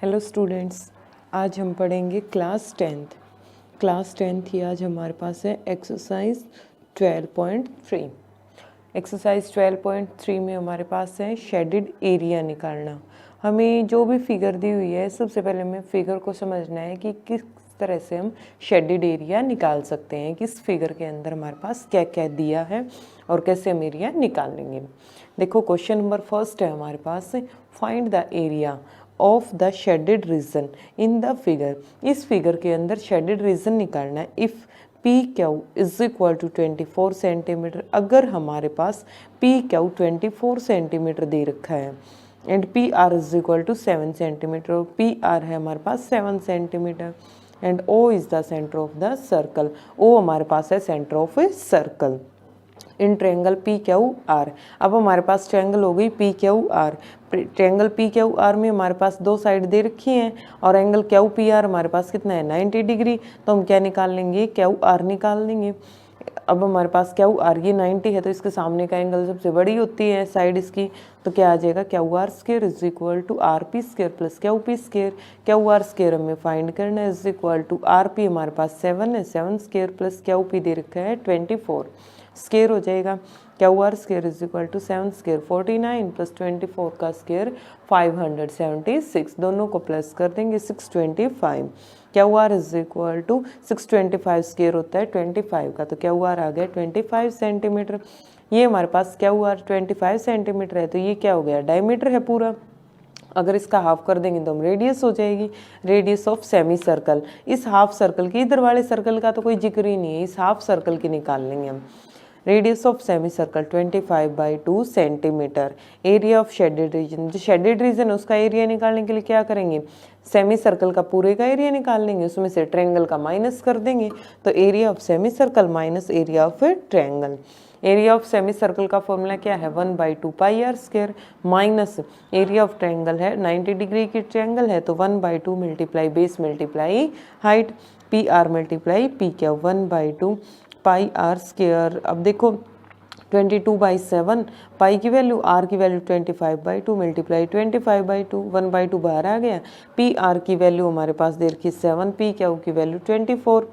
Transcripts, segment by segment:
Hello students, आज हम पढ़ेंगे क्लास टेंथ ही आज हमारे पास है एक्सरसाइज 12.3। एक्सरसाइज 12.3 में हमारे पास है शेडेड एरिया निकालना। हमें जो भी फिगर दी हुई है सबसे पहले हमें फिगर को समझना है कि किस तरह से हम शेडेड एरिया निकाल सकते हैं, किस फिगर के अंदर हमारे पास क्या क्या दिया है और कैसे हम एरिया निकाल लेंगे। देखो क्वेश्चन नंबर फर्स्ट है हमारे पास, find the area of the shaded region in the figure. इस फिगर के अंदर शेडेड रीजन निकालना है। If P Q is equal to 24 centimetre, अगर हमारे पास पी क्यू 24 सेंटीमीटर दे रखा है and P R is equal to 7 centimetre और पी आर है हमारे पास 7 centimetre and O is the centre of the circle. O हमारे पास है centre of a circle in triangle P Q R. अब हमारे पास ट्रायंगल हो गई P Q R. Triangle P Q R में हमारे पास दो साइड दे रखी हैं और एंगल क्यू पी आर हमारे पास कितना है 90 डिग्री। तो हम क्या निकाल लेंगे, क्यू आर निकाल लेंगे। अब हमारे पास क्यू आर ये 90 है तो इसके सामने का एंगल सबसे बड़ी होती है साइड इसकी, तो क्या आ जाएगा Q R square is equal to R P square plus Q P square. Q R square हमें फाइंड करना है is equal to R P हमारे पास 7 है, 7 स्क्वायर प्लस क्यू पी दे रखा है 24 स्क्वायर हो जाएगा। Q R square is equal to 7 square 49 plus 24 का स्क्वायर 576, दोनों को प्लस कर देंगे 625। Q R is equal to 625 square होता है 25 का, तो क्यू आर आ गया 25 सेंटीमीटर। ये हमारे पास क्यू आर 25 सेंटीमीटर है तो ये क्या हो गया, डायमीटर है पूरा। अगर इसका हाफ कर देंगे तो हम रेडियस हो जाएगी, रेडियस ऑफ सेमी सर्कल। इस हाफ सर्कल की, इधर वाले सर्कल का तो कोई जिक्र ही नहीं है, इस हाफ सर्कल की निकाल लेंगे हम। Radius of semi circle 25/2 centimetre. Area of shaded region, जो शेडेड रीजन है उसका एरिया निकालने के लिए क्या करेंगे, सेमी सर्कल का पूरे का एरिया निकाल लेंगे, उसमें से ट्रायंगल का माइनस कर देंगे। तो area of semi circle minus area of triangle. Area of semi circle का फॉर्मूला क्या है 1/2 pi are square minus area of triangle है 90 डिग्री की ट्रायंगल है तो 1/2 multiply base multiply height P R multiply P क्या 1/2 पाई आर स्क्वायर। अब देखो 22/7 पाई की वैल्यू, आर की वैल्यू 25/2 मल्टीप्लाई 25/2, 1/2 बाहर आ गया। पी आर की वैल्यू हमारे पास दे रखी 7, पी क्यू की वैल्यू 24,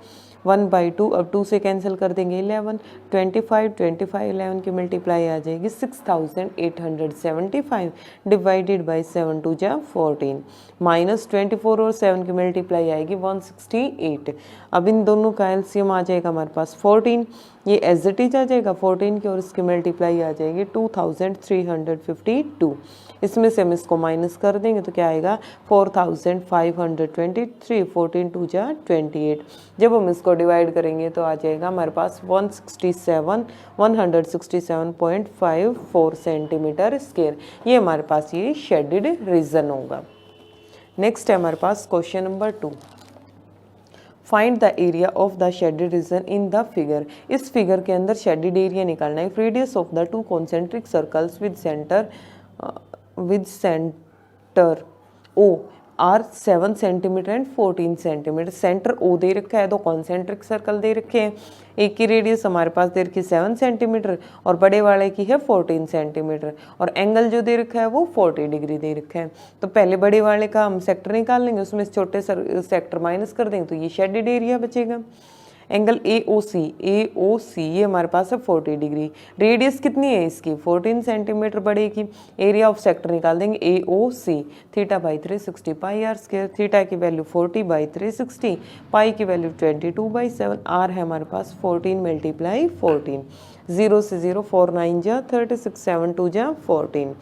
1/2 अब 2 से कैंसिल कर देंगे 11, 25 11 की मल्टीप्लाई आ जाएगी 6875 डिवाइडेड बाई 7 2 जा 14 माइनस 24 और 7 की मल्टीप्लाई आएगी 168। अब इन दोनों का एलसीएम आ जाएगा हमारे पास 14, ये एज इट इज आ जाएगा 14 की और इसकी मल्टीप्लाई आ जाएगी 2352। इसमें से हम इसको माइनस कर देंगे तो क्या आएगा 4523, 14 2 जा 28। जब हम इसको डिवाइड करेंगे तो आ जाएगा हमारे पास 167.54 सेंटीमीटर स्क्वायर। ये हमारे पास ये शेडेड रीजन होगा। नेक्स्ट है हमारे पास question number 2, find the area of the shaded region in the figure. इस फिगर के अंदर शेडेड एरिया निकालना है। Radius of the 2 concentric circles with centre O are 7 centimetre and 14 centimetre. Centre O दे रखा है, दो कॉन्सेंट्रिक सर्कल दे रखे हैं, एक की रेडियस हमारे पास दे रखी 7 सेंटीमीटर और बड़े वाले की है 14 सेंटीमीटर और एंगल जो दे रखा है वो 40 डिग्री दे रखा है। तो पहले बड़े वाले का हम सेक्टर निकाल लेंगे, उसमें छोटे सेक्टर माइनस कर देंगे तो ये शेडेड एरिया बचेगा। एंगल ए ओ सी ये हमारे पास है 40 डिग्री। रेडियस कितनी है इसकी 14 सेंटीमीटर बड़े की। एरिया ऑफ सेक्टर निकाल देंगे ए ओ सी, θ/360 पाई आर स्क्वायर। थीटा की वैल्यू 40/360, पाई की वैल्यू 22/7, आर है हमारे पास 14 मल्टीप्लाई 14, 0 से 0 4 9 जा 36, 7 2 जा 14,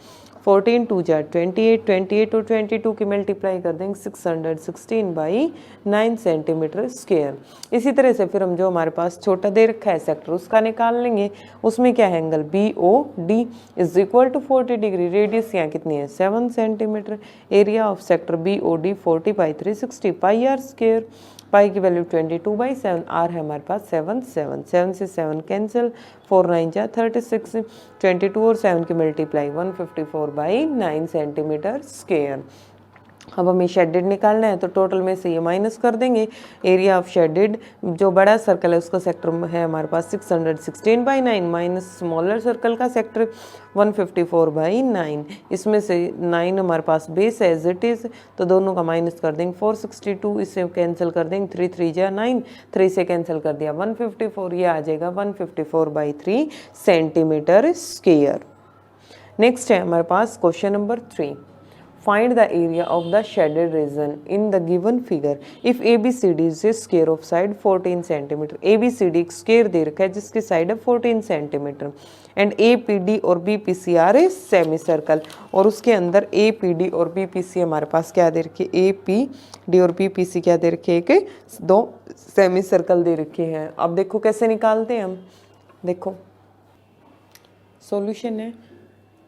14 2 जा 28, 28 और 22 की मल्टीप्लाई कर देंगे 616/9 सेंटीमीटर स्क्वायर। इसी तरह से फिर हम जो हमारे पास छोटा दे रखा है सेक्टर उसका निकाल लेंगे। उसमें क्या है angle B O D is equal to 40 degree. Radius यहाँ कितनी है 7 centimetre. Area of sector B O D 40/360 pi are square. Pi की वैल्यू 22/7, आर है हमारे पास 7 से 7 कैंसिल, 4 9 जा 36, 22 और 7 की मल्टीप्लाई 154/9 सेंटीमीटर स्क्वायर। अब हमें शेडेड निकालना है तो टोटल में से ये माइनस कर देंगे। एरिया ऑफ शेडेड जो बड़ा सर्कल है उसका सेक्टर है हमारे पास 616/9 माइनस स्मॉलर सर्कल का सेक्टर 154/9। इसमें से 9 हमारे पास बेस है एज इट इज़, तो दोनों का माइनस कर देंगे 462, इससे कैंसिल कर देंगे 3 3 जा 9, 3 से कैंसिल कर दिया 154, ये आ जाएगा 154/3 सेंटीमीटर स्क्वायर। नेक्स्ट है हमारे पास question number 3। Find the area of the shaded region in the given figure if ABCD is a square of side 14 cm। ABCD एक स्क्वायर दे रखा है जिसकी साइड है 14 सेंटीमीटर एंड APD और BPC are a semi circle, और उसके अंदर APD और BPC हमारे पास क्या दे रखे, APD और BPC क्या दे रखे, एक दो सेमी सर्कल दे रखे हैं। अब देखो कैसे निकालते हैं हम, देखो सॉल्यूशन है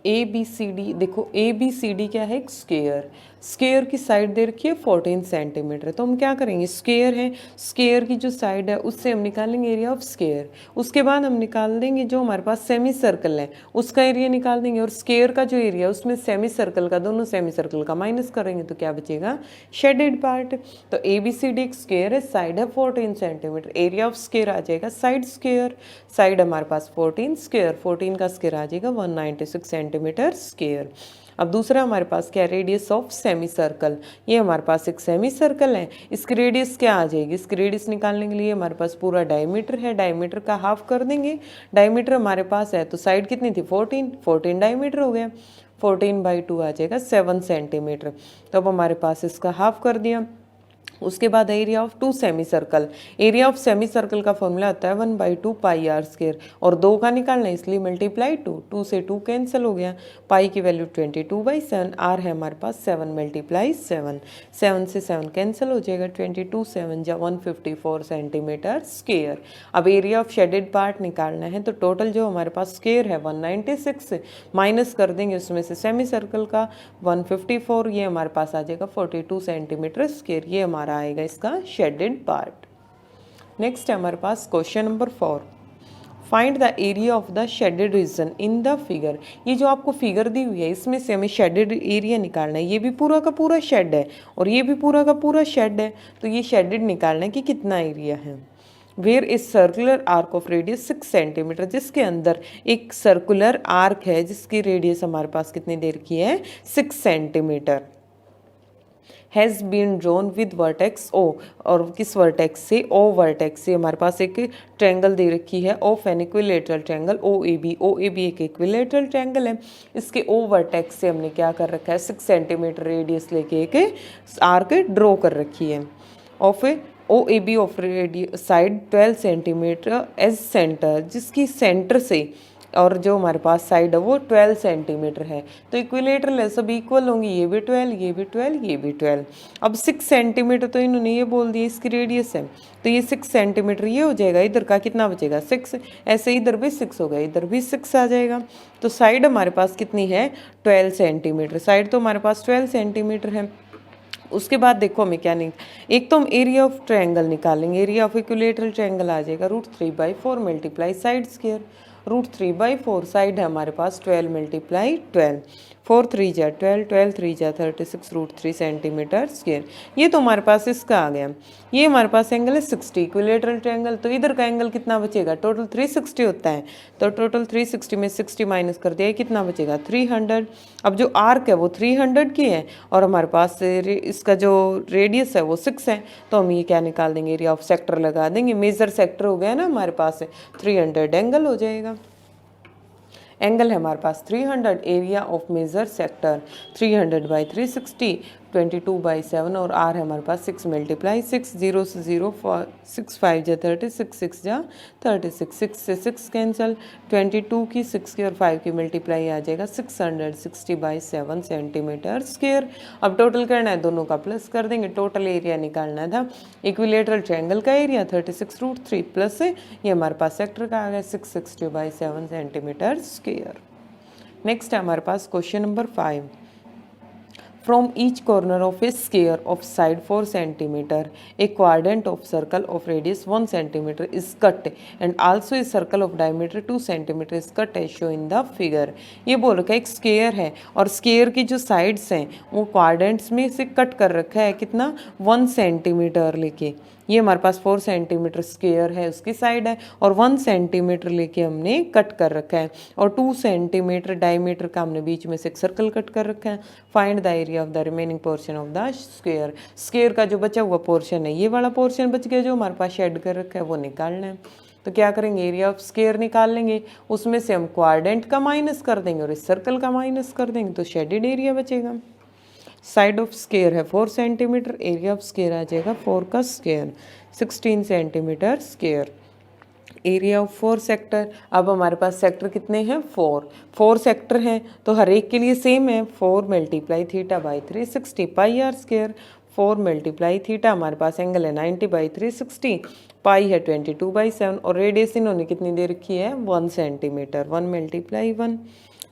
ABCD। देखो ABCD क्या है, एक स्क्वायर, स्क्वायर की साइड दे रखी है 14 सेंटीमीटर। तो हम क्या करेंगे, स्क्वायर है, स्क्वायर की जो साइड है उससे हम निकालेंगे एरिया ऑफ स्क्वायर। उसके बाद हम निकाल देंगे जो हमारे पास सेमी सर्कल है उसका एरिया निकाल देंगे, और स्क्वायर का जो एरिया है उसमें सेमी सर्कल का, दोनों सेमी सर्कल का माइनस करेंगे तो क्या बचेगा, शेडेड पार्ट। तो ABCD एक स्क्वायर है, साइड है 14 सेंटीमीटर, एरिया ऑफ स्क्वायर आ जाएगा साइड स्क्वायर, साइड हमारे पास 14 स्क्वायर, 14 का स्क्वायर आ जाएगा 196 सेंटीमीटर स्क्वायर। अब दूसरा हमारे पास क्या, रेडियस ऑफ सेमी सर्कल, ये हमारे पास एक सेमी सर्कल है, इसकी रेडियस क्या आ जाएगी, इसकी रेडियस निकालने के लिए हमारे पास पूरा डायमीटर है, डायमीटर का हाफ कर देंगे। डायमीटर हमारे पास है तो साइड कितनी थी 14, 14 डायमीटर हो गया, 14/2 आ जाएगा 7 सेंटीमीटर। तो अब हमारे पास इसका हाफ कर दिया। उसके बाद area of 2 semi circle, area of semi circle का फॉर्मूला आता है 1/2 पाई आर स्क्वायर, और 2 का निकालना है इसलिए मल्टीप्लाई 2 से 2 कैंसिल हो गया, पाई की वैल्यू 22/7, आर है हमारे पास 7 × 7, 7 से 7 कैंसिल हो जाएगा, 22 7 जा 154 सेंटीमीटर स्क्वायर। अब एरिया ऑफ शेडेड पार्ट निकालना है तो टोटल जो हमारे पास स्क्वायर है 196, माइनस कर देंगे उसमें से सेमी सर्कल का 154, ये हमारे पास आ जाएगा 42 सेंटीमीटर स्क्वायर, ये हमारा आएगा इसका शेडेड पार्ट। नेक्स्ट है हमारे पास question number 4। Find the area of the shaded region in the figure. ये जो आपको फिगर दी हुई है इसमें से हमें शेडेड एरिया निकालना है, ये भी पूरा का पूरा शेड है और ये भी पूरा का पूरा शेड है, तो ये शेडेड निकालना है कि कितना एरिया है। Where is circular arc of radius 6 centimetre, जिसके अंदर एक सर्कुलर आर्क है जिसकी रेडियस हमारे पास कितनी देर की है 6 centimetre, has been drawn with vertex O, और किस वर्टेक्स से, O वर्टेक्स से हमारे पास एक ट्रायंगल दे रखी है of an equilateral triangle OAB एक इक्विलेटरल ट्रायंगल है, इसके O वर्टेक्स से हमने क्या कर रखा है 6 सेंटीमीटर रेडियस लेके एक आर्क ड्रॉ कर रखी है of OAB of side 12 centimetre as centre, जिसकी सेंटर से और जो हमारे पास साइड है वो 12 सेंटीमीटर है, तो इक्विलेटरल है, सब इक्वल होंगी, ये भी 12, ये भी 12, ये भी 12। अब 6 सेंटीमीटर तो इन्होंने ये बोल दिया इसकी रेडियस है, तो ये 6 सेंटीमीटर ये हो जाएगा, इधर का कितना बचेगा 6, ऐसे इधर भी 6 हो गया, इधर भी 6 आ जाएगा, तो साइड हमारे पास कितनी है 12 सेंटीमीटर, साइड तो हमारे पास 12 सेंटीमीटर है। उसके बाद देखो हमें क्या नहीं, एक तो हम एरिया ऑफ ट्रायंगल निकालेंगे, एरिया ऑफ इक्विलेटरल ट्रायंगल आ जाएगा √3/4 मल्टीप्लाई साइड स्क्वायर, √3/4 साइड है हमारे पास 12 × 12, 4 3 जा 12, 12 3 जा 36 √3 सेंटीमीटर स्क्वायर। ये तो हमारे पास इसका आ गया, ये हमारे पास एंगल है 60 इक्विलेटरल ट्रायंगल, तो इधर का एंगल कितना बचेगा, टोटल 360 होता है, तो टोटल 360 में 60 माइनस कर दिया, कितना बचेगा 300। अब जो आर्क है वो 300 की है और हमारे पास इसका जो रेडियस है वो 6 है, तो हम ये क्या निकाल देंगे, एरिया ऑफ सेक्टर लगा देंगे, मेजर सेक्टर हो गया ना हमारे पास 300 एंगल हो जाएगा, एंगल है हमारे पास 300, एरिया ऑफ मेजर सेक्टर 300/360 22/7, और आर है हमारे पास 6 × 6, 0 से 0 6 5 जा 36, 6 जा 36, 6 से 6 कैंसिल, 22 की 6 की और 5 की मल्टीप्लाई आ जाएगा 660/7 सेंटीमीटर स्क्वायर। अब टोटल करना है, दोनों का प्लस कर देंगे, टोटल एरिया निकालना था, इक्विलेटरल ट्रायंगल का एरिया 36 √3 प्लस ये हमारे पास सेक्टर का आ गया 660/7 सेंटीमीटर स्क्वायर। नेक्स्ट है हमारे पास question number 5। From each corner of a square of side 4 centimetre a quadrant of circle of radius 1 centimetre is cut and also a circle of diameter 2 centimetre is cut as show in the figure. ये बोल रखा है एक square है और square की जो sides हैं वो क्वाड्रेंट्स में से कट कर रखा है कितना 1 सेंटीमीटर लेके। ये हमारे पास 4 सेंटीमीटर स्क्वायर है उसकी साइड है और 1 सेंटीमीटर लेके हमने कट कर रखा है और 2 सेंटीमीटर डायमीटर का हमने बीच में से एक सर्कल कट कर रखा है। Find the area of the remaining portion of the square. Square का जो बचा हुआ पोर्शन है ये वाला पोर्शन बच गया जो हमारे पास शेड कर रखा है वो निकालना है। तो क्या करेंगे एरिया ऑफ स्क्वायर निकाल लेंगे, उसमें से हम क्वाड्रेंट का माइनस कर देंगे और इस सर्कल का माइनस कर देंगे तो शेडेड एरिया बचेगा। साइड ऑफ स्क्वायर है 4 सेंटीमीटर, एरिया ऑफ स्क्वायर आ जाएगा 4 का square 16 centimetre square. Area of 4 sector, अब हमारे पास सेक्टर कितने हैं 4 सेक्टर हैं तो हर एक के लिए सेम है 4 multiply theta by 360 pi are square. 4 multiply theta हमारे पास एंगल है 90 बाई 360, पाई है 22/7 और रेडियस इन्होंने कितनी दे रखी है 1 सेंटीमीटर। 1 मल्टीप्लाई 1,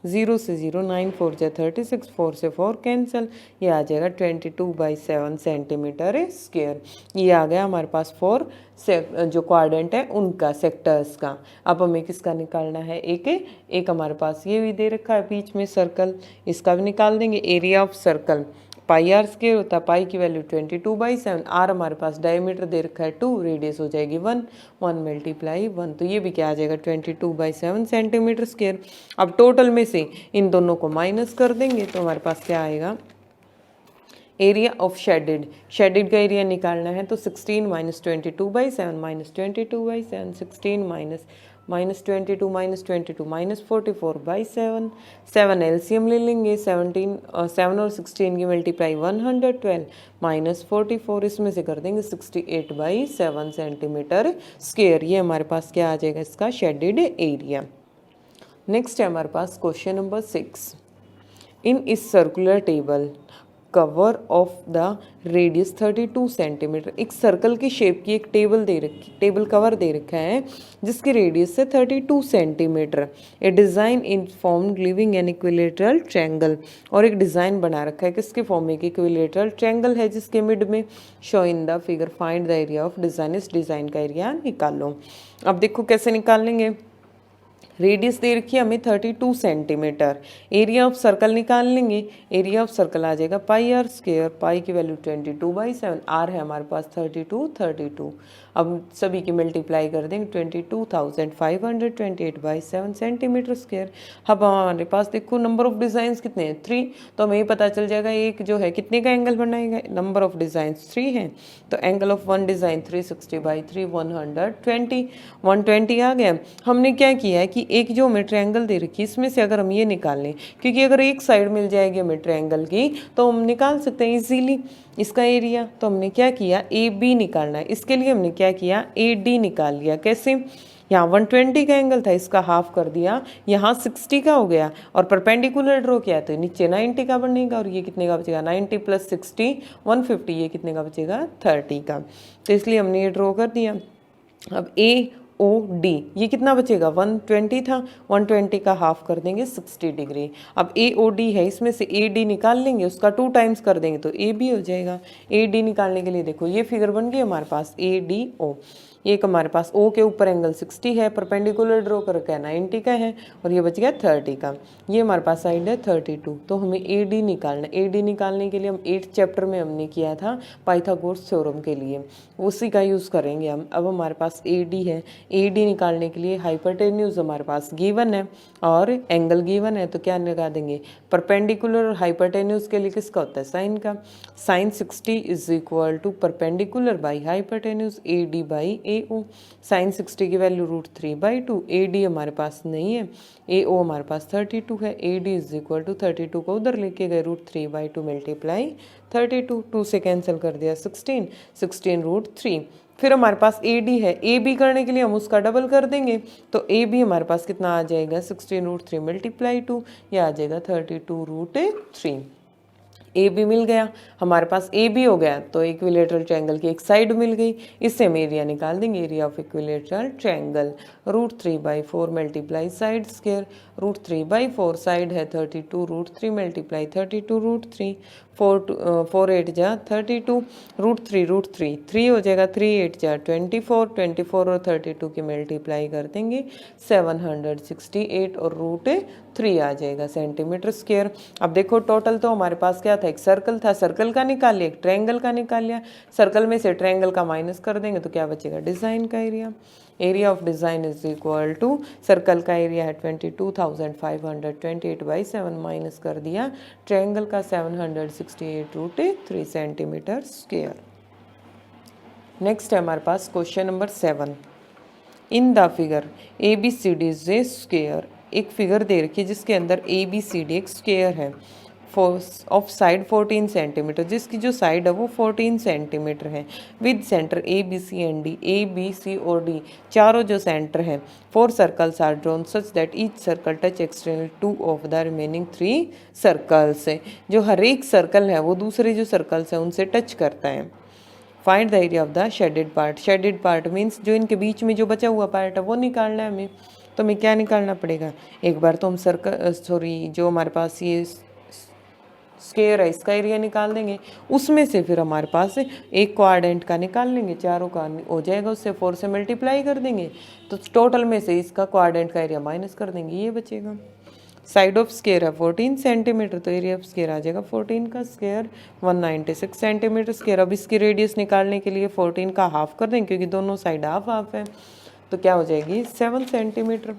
0 से 0 9 4 जा 36, 4 से 4 कैंसिल, ये आ जाएगा 22/7 सेंटीमीटर स्क्वायर। ये आ गया हमारे पास 4 जो क्वाड्रेंट है उनका सेक्टर्स का। अब हमें किसका निकालना है एक हमारे पास ये भी दे रखा है बीच में सर्कल, इसका भी निकाल देंगे। Area of circle pi are square होता है, पाई की वैल्यू 22/7, आर हमारे पास डायमीटर दे रखा है 2, रेडियस हो जाएगी 1 मल्टीप्लाई 1, तो ये भी क्या आ जाएगा 22/7 सेंटीमीटर स्क्वायर। अब टोटल में से इन दोनों को माइनस कर देंगे तो हमारे पास क्या आएगा एरिया ऑफ शेडेड का एरिया निकालना है तो 16 - 22/7 -22/7 16 -22 -44/7 7 एलसीएम ले लेंगे 7 और 16 की मल्टीप्लाई 112 -44 इसमें से कर देंगे 68/7 सेंटीमीटर स्क्वायर। ये हमारे पास क्या आ जाएगा इसका शेडेड एरिया। नेक्स्ट है हमारे पास क्वेश्चन नंबर 6। इन इस circular table cover of the radius 32 centimetre, एक सर्कल की शेप की एक टेबल कवर दे रखा है जिसकी रेडियस है 32 centimetre. A design in form living an equilateral triangle, और एक डिज़ाइन बना रखा है किसके फॉर्म में इक्विलेटरल ट्रायंगल है जिसके मिड में। Show in the figure find the area of design, इस डिज़ाइन का एरिया निकालो। अब देखो कैसे निकाल लेंगे, रेडियस दे रखी है हमें 32 सेंटीमीटर, एरिया ऑफ सर्कल निकाल लेंगे। एरिया ऑफ सर्कल आ जाएगा पाई आर स्क्वायर, पाई की वैल्यू 22/7, आर है हमारे पास 32। अब सभी की मल्टीप्लाई कर देंगे 22,528/7 सेंटीमीटर स्क्वायर। अब हमारे पास देखो नंबर ऑफ डिज़ाइंस कितने हैं 3, तो हमें ये पता चल जाएगा एक जो है कितने का एंगल बनाएगा, नंबर ऑफ डिज़ाइंस 3 हैं तो एंगल ऑफ 1 डिज़ाइन 360/3 120 आ गया। हमने क्या किया है कि एक जो हमें ट्रायंगल दे रखी है इसमें से अगर हम ये निकाल लें, क्योंकि अगर एक साइड मिल जाएगी हमें ट्रायंगल की तो हम निकाल सकते हैं इजीली इसका एरिया। तो हमने क्या किया ए बी निकालना है, इसके लिए हमने क्या किया ए डी निकाल लिया। कैसे, यहाँ 120 का एंगल था इसका हाफ कर दिया, यहाँ 60 का हो गया और परपेंडिकुलर ड्रॉ किया तो नीचे 90 का बनेगा और ये कितने का बचेगा 90 + 60 150, ये कितने का बचेगा 30 का। तो इसलिए हमने ये ड्रॉ कर दिया। अब ए ओ डी ये कितना बचेगा 120 था, 120 का हाफ कर देंगे 60 डिग्री। अब ए ओ डी है इसमें से ए डी निकाल लेंगे, उसका 2 टाइम्स कर देंगे तो ए बी हो जाएगा। ए डी निकालने के लिए देखो ये फिगर बन गई हमारे पास ए डी ओ। एक हमारे पास ओ के ऊपर एंगल 60 है, परपेंडिकुलर ड्रॉ करके 90 का है और ये बच गया 30 का। ये हमारे पास साइड है 32, तो हमें ए डी निकालना। ए डी निकालने के लिए हम 8th चैप्टर में हमने किया था पाइथागोरस थ्योरम के लिए, उसी का यूज़ करेंगे हम। अब हमारे पास ए डी है, ए डी निकालने के लिए हाइपोटेन्यूज हमारे पास गिवन है और एंगल गिवन है, तो क्या लगा देंगे परपेंडिकुलर। और हाइपोटेन्यूज के लिए किसका होता है साइन का, sine 60 = perpendicular by hypotenuse A D by A O. Sine 60 की वैल्यू √3/2, ए डी हमारे पास नहीं है, ए ओ हमारे पास 32 है, ए डी = 32 को उधर लेके गए √3/2 मल्टीप्लाई 32, 2 से कैंसिल कर दिया 16 √3। फिर हमारे पास ए डी है, ए बी करने के लिए हम उसका डबल कर देंगे तो ए बी हमारे पास कितना आ जाएगा 16 √3 मल्टीप्लाई 2, यह आ जाएगा 32 √3। ए भी मिल गया, हमारे पास ए भी हो गया तो इक्विलेटरल ट्रायंगल की एक साइड मिल गई। इससे हम एरिया निकाल देंगे, area of equilateral triangle √3/4 multiply side square, √3/4 side है 32, √3 मल्टीप्लाई 32 √3, 4 8 जा 32, √3 3 हो जाएगा, 3 8 जा 24, 24 और 32 की मल्टीप्लाई कर देंगे 768 और √3 आ जाएगा सेंटीमीटर स्क्वायर। अब देखो टोटल तो हमारे पास क्या था, एक सर्कल था, सर्कल का निकाल लिया, एक ट्रायंगल का निकाल लिया, सर्कल में से ट्रायंगल का माइनस कर देंगे तो क्या बचेगा, डिज़ाइन का area. Area of design is equal to, circle का एरिया है 22,528/7 माइनस कर दिया ट्रायंगल का 768 √3 सेंटीमीटर स्क्वायर। नेक्स्ट है हमारे पास question number 7। In the figure ABCD is a square, एक फिगर दे रखी है जिसके अंदर ABCD एक स्क्वायर है ऑफ साइड 14 सेंटीमीटर, जिसकी जो साइड है वो 14 सेंटीमीटर है, with centre ABC and D, ABC और D चारों जो सेंटर हैं। 4 circles are drawn such that each circle touch external 2 of the remaining 3 circles है, जो हर एक सर्कल है वो दूसरे जो सर्कल्स हैं उनसे टच करता है। Find the area of the shaded part, shaded part means जो इनके बीच में जो बचा हुआ पार्ट है वो निकालना है हमें। तो हमें क्या निकालना पड़ेगा, एक बार तो हम जो हमारे पास ये स्क्वायर है इसका एरिया निकाल देंगे, उसमें से फिर हमारे पास एक क्वाड्रेंट का निकाल लेंगे, चारों का हो जाएगा, उससे 4 से मल्टीप्लाई कर देंगे तो टोटल में से इसका क्वाड्रेंट का एरिया माइनस कर देंगे, ये बचेगा। साइड ऑफ स्क्वायर है 14 सेंटीमीटर तो एरिया ऑफ स्क्वायर आ जाएगा 14 का स्क्वायर 196 सेंटीमीटर स्क्वायर। अब इसकी रेडियस निकालने के लिए 14 का हाफ कर देंगे क्योंकि दोनों साइड हाफ हाफ है, तो क्या हो जाएगी 7 सेंटीमीटर।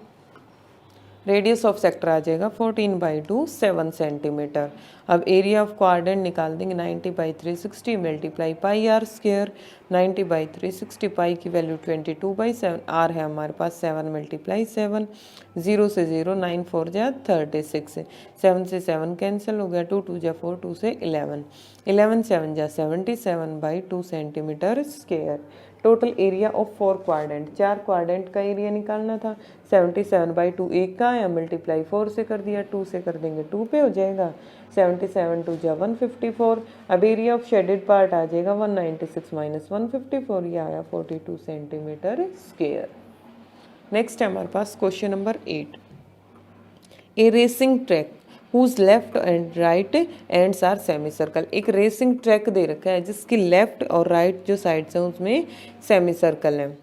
रेडियस ऑफ सेक्टर आ जाएगा 14/2 7 सेंटीमीटर। अब एरिया ऑफ क्वाड्रेंट निकाल देंगे 90/360 मल्टीप्लाई पाई आर स्क्वायर, 90/360 पाई की वैल्यू 22/7, आर है हमारे पास 7 मल्टीप्लाई 7, 0 से 0 9 4 जा 36, 7 से 7 कैंसिल हो गया, 2 2 जा 4, 2 से 11, 11 7 जा 77/2 centimetre square. Total area of 4 quadrant, 4 quadrant का एरिया निकालना था, 77/2 एक का आया, मल्टीप्लाई 4 से कर दिया, 2 से कर देंगे 2 पे हो जाएगा, 77 2 जा 154। अब एरिया ऑफ शेडेड पार्ट आ जाएगा 196 माइनस 154, ये आया 42 सेंटीमीटर स्क्वायर। नेक्स्ट है हमारे पास question number 8। A racing track whose left and right ends are semi circle, एक रेसिंग ट्रैक दे रखा है जिसकी लेफ्ट और राइट जो साइड्स हैं उसमें सेमी सर्कल है।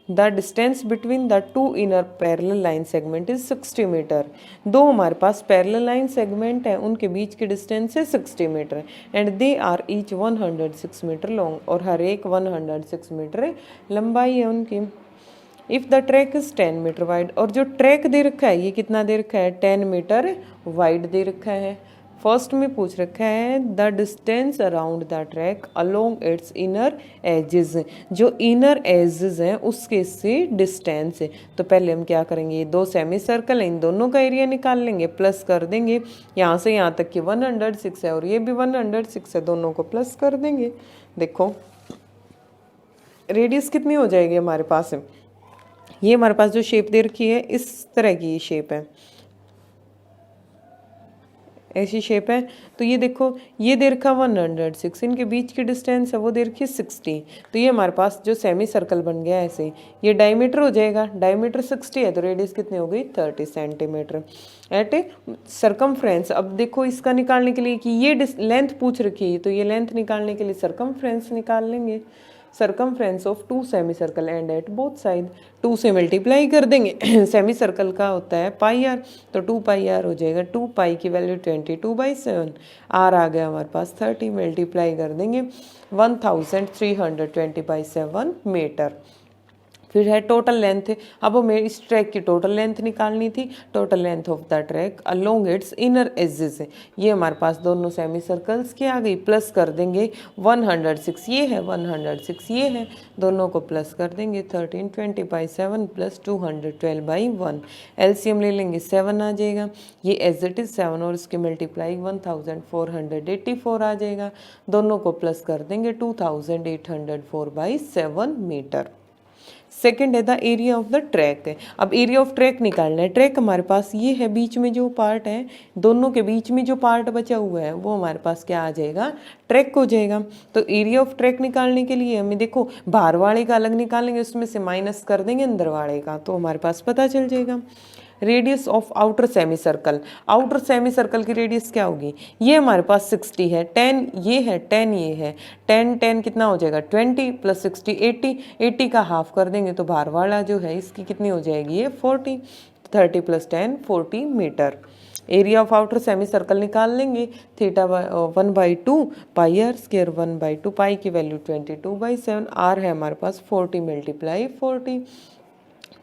The distance between the 2 inner parallel line segment is 60 metre, दो हमारे पास पैरेलल लाइन सेगमेंट है उनके बीच की डिस्टेंस है 60 metre and they are each 106 metre long, और हर एक 106 मीटर लंबाई है उनकी। If the track is 10 metre wide, और जो ट्रैक दे रखा है ये कितना दे रखा है 10 मीटर वाइड दे रखा है। फर्स्ट में पूछ रखा है the distance around the track along its inner edges, जो इनर एजेस हैं उसके से डिस्टेंस है। तो पहले हम क्या करेंगे, ये 2 सेमी सर्कल है इन दोनों का एरिया निकाल लेंगे, प्लस कर देंगे, यहाँ से यहाँ तक कि 106 है और ये भी 106 है, दोनों को प्लस कर देंगे। देखो रेडियस कितनी हो जाएगी हमारे पास, ये हमारे पास जो शेप दे रखी है इस तरह की ये शेप है, ऐसी शेप है। तो ये देखो ये दे रखा 106, इनके बीच की डिस्टेंस है वो दे रखी है 60, तो ये हमारे पास जो सेमी सर्कल बन गया ऐसे, ये डायमीटर हो जाएगा, डायमीटर 60 है तो रेडियस कितनी हो गई 30 सेंटीमीटर एट ए सरकमफ्रेंस। अब देखो इसका निकालने के लिए कि ये लेंथ पूछ रखी है तो ये लेंथ निकालने के लिए सरकमफ्रेंस निकाल लेंगे, circumference of 2 semi circle and at both side, 2 से मल्टीप्लाई कर देंगे सेमी सर्कल का होता है पाई आर, तो 2 पाई आर हो जाएगा, 2 पाई की वैल्यू 22/7, आर आ गया हमारे पास 30, मल्टीप्लाई कर देंगे 1320/7 मीटर। फिर है टोटल लेंथ, अब हमें इस ट्रैक की टोटल लेंथ निकालनी थी, total length of the track along its inner edges है, ये हमारे पास दोनों सेमी सर्कल्स की आ गई, प्लस कर देंगे 106 ये है 106 ये है, दोनों को प्लस कर देंगे 1320/7 प्लस 212/1, एलसीएम ले लेंगे 7 आ जाएगा, ये एज इट इज 7 और इसके मल्टीप्लाई 1484 आ जाएगा, दोनों को प्लस कर देंगे 2804/7 मीटर। सेकंड है the area of the track. अब एरिया ऑफ ट्रैक निकालना है। ट्रैक हमारे पास ये है, बीच में जो पार्ट है, दोनों के बीच में जो पार्ट बचा हुआ है वो हमारे पास क्या आ जाएगा, ट्रैक हो जाएगा। तो एरिया ऑफ ट्रैक निकालने के लिए हमें देखो बाहर वाले का अलग निकालेंगे, उसमें से माइनस कर देंगे अंदर वाले का, तो हमारे पास पता चल जाएगा। Radius of outer semi circle, outer semi circle की रेडियस क्या होगी, ये हमारे पास 60 है, 10 ये है, 10 ये है, 10 कितना हो जाएगा 20 प्लस 60 80, 80 का हाफ कर देंगे तो बाहर वाला जो है इसकी कितनी हो जाएगी, ये 40, 30 plus 10 40 metre. Area of outer semi circle निकाल लेंगे, theta 1/2 pi are square 1/2, pi की वैल्यू 22/7, आर है हमारे पास 40 मल्टीप्लाई 40,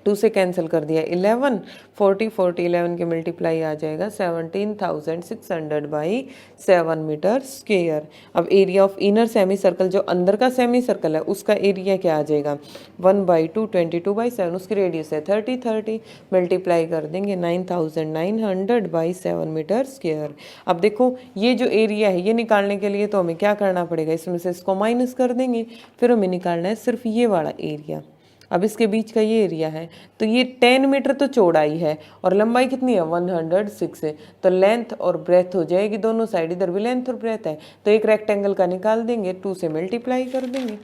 2 से कैंसिल कर दिया 11, 40 11 के मल्टीप्लाई आ जाएगा 17,600/7 मीटर स्क्वेयर। अब area of inner semi circle, जो अंदर का सेमी सर्कल है उसका एरिया क्या आ जाएगा, 1/2 22/7, उसकी रेडियस है 30 30, मल्टीप्लाई कर देंगे 9,900/7 मीटर स्क्वेयर। अब देखो ये जो एरिया है ये निकालने के लिए तो हमें क्या करना पड़ेगा, इसमें से इसको माइनस कर देंगे, फिर हमें निकालना है सिर्फ ये वाला एरिया। अब इसके बीच का ये एरिया है, तो ये 10 मीटर तो चौड़ाई है और लंबाई कितनी है 106 है, तो लेंथ और ब्रेथ हो जाएगी दोनों साइड, इधर भी लेंथ और ब्रेथ है, तो एक रेक्टेंगल का निकाल देंगे, 2 से मल्टीप्लाई कर देंगे।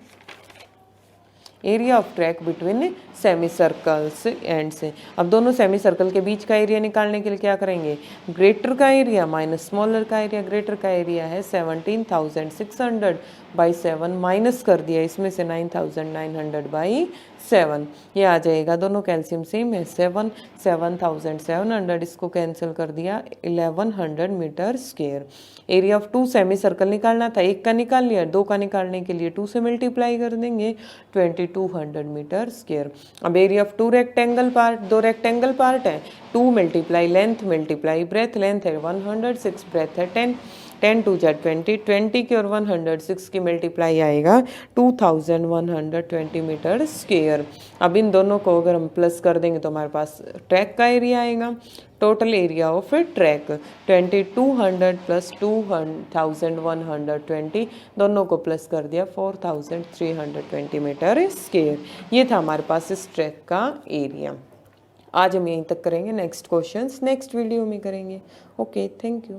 Area of track between semi circles and से। अब दोनों सेमी सर्कल के बीच का एरिया निकालने के लिए क्या करेंगे, ग्रेटर का एरिया माइनस स्मॉलर का एरिया। ग्रेटर का एरिया है 17,600/7, माइनस कर दिया इसमें से 9,900/7, ये आ जाएगा, दोनों कैल्शियम सेम है 7 7,700, इसको कैंसिल कर दिया 1100 metre square. Area of 2 semi circle निकालना था, एक का निकाल लिया, 2 का निकालने के लिए 2 से मल्टीप्लाई कर देंगे 2200 मीटर स्क्वायर। अब area of 2 rectangle part, 2 rectangle part है, 2 multiply length multiply breath, length है 106, ब्रेथ है 10, 10 2 जा 20, 20 की और 106 की मल्टीप्लाई आएगा 2120 मीटर स्क्वायर। अब इन दोनों को अगर हम प्लस कर देंगे तो हमारे पास ट्रैक का एरिया आएगा। Total area of track 2200 plus 2120, दोनों को प्लस कर दिया 4320 मीटर स्क्वायर। ये था हमारे पास इस ट्रैक का एरिया। आज हम यहीं तक करेंगे, नेक्स्ट क्वेश्चंस नेक्स्ट वीडियो में करेंगे। Okay, thank you.